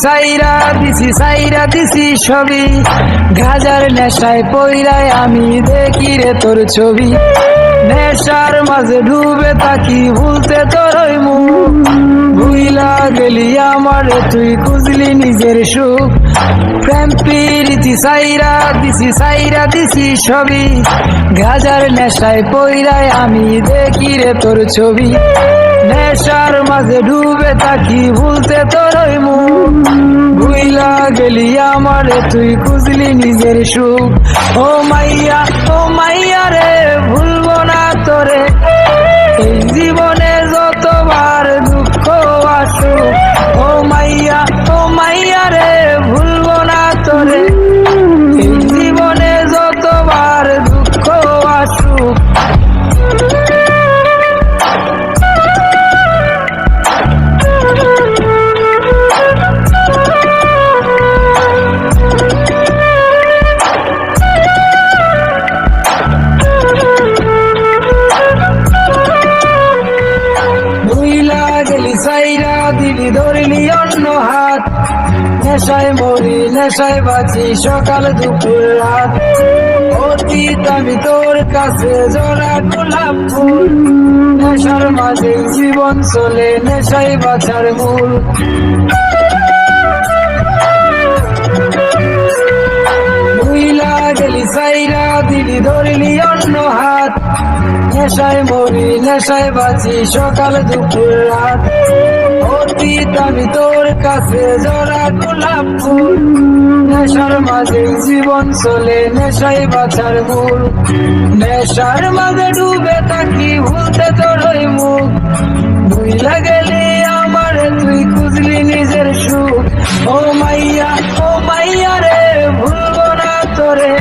সাইরা দিছি সবই, গাজার নেশায় পইরায় আমি দেখি রে তোর ছবি। নেশার মাঝে ডুবে থাকি, ভুলতে তোর মুখ, ভুইলা গেলি আমারে তুই খুঁজলি নিজের সুখ। প্রেম প্রীতি সাইরা দিছি সবই, গাজার নেশায় পইরায় আমি দেখি রে তোর ছবি। নেশার মাঝে ডুবে থাকি, ভুলতে তোর মুখ, ভুইলা গেলি আমারে তুই খুঁজলি নিজের সুখ। ও মাইয়া রে ভুলবো না তোরে, এই জীবনে যতবার দুঃখ আসুক। ও মাইয়া রে ভুলবো না তোরে, এই জীবনে যতবার দুঃখ আসুক। সাইরা দিলি ধরলি অন্য হাত, নেশায় মরি নেশায় বাঁচি সকাল দুপুর রাত। অতীত আমি তোর কাছে জোড়া গোলাপ ফুল, নেশার মাঝে জীবন চলে নেশায় বাঁচার মূল। ভুইলা গেলি সাইরা দিলি ধরলি অন্য হাত, নেশায় মরি নেশায় বাঁচি সকাল দুপুর রাত। অতীত আমি তোর কাছে জোড়া গোলাপ ফুল, নেশার মাঝে জীবন চলে নেশায় বাঁচার মূল। নেশার মাঝে ডুবে থাকি, ভুলতে তোর মুখ, ভুইলা গেলি আমারে তুই খুঁজলি নিজের সুখ। ও মাইয়া রে ভুলবো না তোরে।